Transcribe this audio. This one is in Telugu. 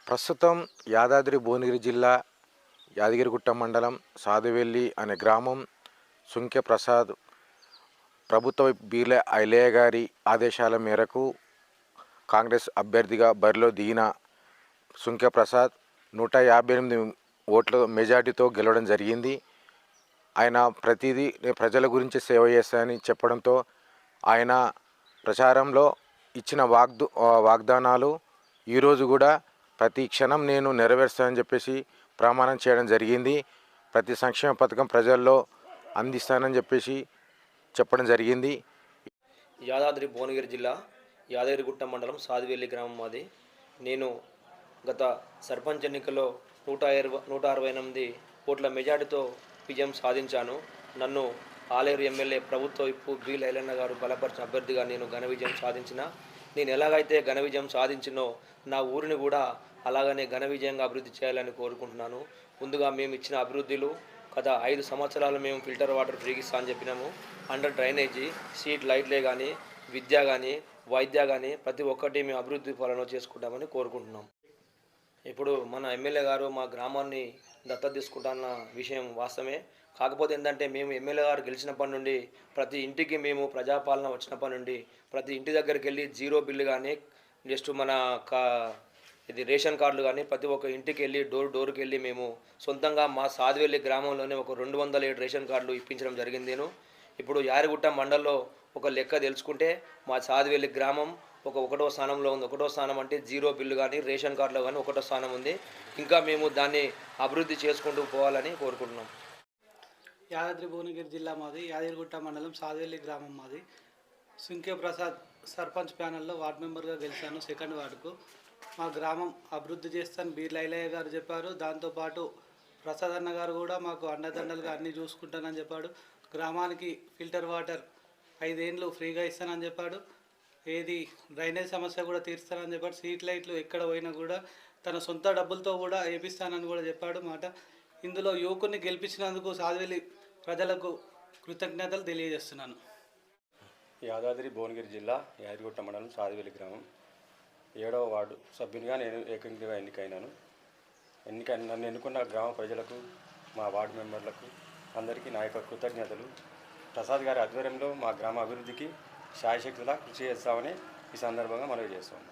ప్రస్తుతం యాదాద్రి భువనగిరి జిల్లా యాదగిరిగుట్ట మండలం సాధువెల్లి అనే గ్రామం సుంకె ప్రసాద్ ప్రభుత్వ బీర్ల ఐలయ్య గారి ఆదేశాల మేరకు కాంగ్రెస్ అభ్యర్థిగా బరిలో దిగిన సుంకె ప్రసాద్ 158 ఓట్ల మెజార్టీతో గెలవడం జరిగింది. ఆయన ప్రతిదీ ప్రజల గురించి సేవ చేస్తానని చెప్పడంతో ఆయన ప్రచారంలో ఇచ్చిన వాగ్దానాలు ఈరోజు కూడా ప్రతి క్షణం నేను నెరవేరుస్తానని చెప్పేసి ప్రమాణం చేయడం జరిగింది. ప్రతి సంక్షేమ పథకం ప్రజల్లో అందిస్తానని చెప్పేసి చెప్పడం జరిగింది. యాదాద్రి భువనగిరి జిల్లా యాదగిరిగుట్ట మండలం సాధువెల్లి గ్రామం మాది. నేను గత సర్పంచ్ ఎన్నికల్లో 168 ఓట్ల మెజార్టీతో విజయం సాధించాను. నన్ను ఆలేరు ఎమ్మెల్యే ప్రభుత్వ విప్పు బి లైలన్న గారు బలపరిచిన అభ్యర్థిగా నేను ఘన విజయం సాధించిన. నేను ఎలాగైతే ఘన విజయం సాధించినో నా ఊరిని కూడా అలాగనే ఘన విజయంగా అభివృద్ధి చేయాలని కోరుకుంటున్నాను. ముందుగా మేము ఇచ్చిన అభివృద్ధులు గత 5 సంవత్సరాలు మేము ఫిల్టర్ వాటర్ ఫ్రీగా ఇస్తా అని చెప్పినాము. అండర్ డ్రైనేజీ, స్ట్రీట్ లైట్లే కానీ, విద్య కానీ, వైద్య కానీ ప్రతి ఒక్కటి మేము అభివృద్ధి పాలన చేసుకుంటామని కోరుకుంటున్నాం. ఇప్పుడు మన ఎమ్మెల్యే గారు మా గ్రామాన్ని దత్తత తీసుకుంటాన్న విషయం వాస్తవమే. కాకపోతే ఏంటంటే మేము ఎమ్మెల్యే గారు గెలిచినప్పటి నుండి ప్రతి ఇంటికి మేము ప్రజాపాలన వచ్చినప్పటి నుండి ప్రతి ఇంటి దగ్గరికి వెళ్ళి జీరో బిల్లు కానీ జస్ట్ మన ఇది రేషన్ కార్డులు కానీ ప్రతి ఒక్క ఇంటికి వెళ్ళి డోర్కి వెళ్ళి మేము సొంతంగా మా సాధువెల్లి గ్రామంలోనే ఒక 207 రేషన్ కార్డులు ఇప్పించడం జరిగింది. ఇప్పుడు యాదగిరిగుట్ట మండలంలో ఒక లెక్క తెలుసుకుంటే మా సాధువెల్లి గ్రామం ఒకటో స్థానంలో ఉంది. ఒకటో స్థానం అంటే జీరో బిల్లు కానీ రేషన్ కార్డులో కానీ ఒకటో స్థానం ఉంది. ఇంకా మేము దాన్ని అభివృద్ధి చేసుకుంటూ పోవాలని కోరుకుంటున్నాం. యాదాద్రి భువనగిరి జిల్లా మాది, యాదగిరిగుట్ట మండలం సాధువెల్లి గ్రామం మాది. సుంకె ప్రసాద్ సర్పంచ్ ప్యానెల్లో వార్డు మెంబర్గా గెలిచాను, 2nd వార్డుకు. మా గ్రామం అభివృద్ధి చేస్తాను బి లైలయ్య గారు చెప్పారు. దాంతోపాటు ప్రసాద్ అన్న గారు కూడా మాకు అండదండలుగా అన్నీ చూసుకుంటానని చెప్పాడు. గ్రామానికి ఫిల్టర్ వాటర్ 5 ఏళ్ళు ఫ్రీగా ఇస్తానని చెప్పాడు. ఏది డ్రైనేజ్ సమస్య కూడా తీరుస్తానని చెప్పాడు. స్ట్రీట్ లైట్లు ఎక్కడ పోయినా కూడా తన సొంత డబ్బులతో కూడా వేపిస్తానని కూడా చెప్పాడు మాట. ఇందులో యువకుని గెలిపించినందుకు సాధువెల్లి ప్రజలకు కృతజ్ఞతలు తెలియజేస్తున్నాను. యాదాద్రి భువనగిరి జిల్లా యాదగిరిగుట్ట మండలం సాధువెల్లి గ్రామం 7వ వార్డు సభ్యునిగా నేను ఏకంగా ఎన్నికైనాను. నన్ను ఎన్నుకున్న గ్రామ ప్రజలకు, మా వార్డు మెంబర్లకు అందరికీ నా యొక్క కృతజ్ఞతలు. ప్రసాద్ గారి ఆధ్వర్యంలో మా గ్రామ అభివృద్ధికి శాయశక్తులా కృషి చేస్తామని ఈ సందర్భంగా మనవి చేస్తాము.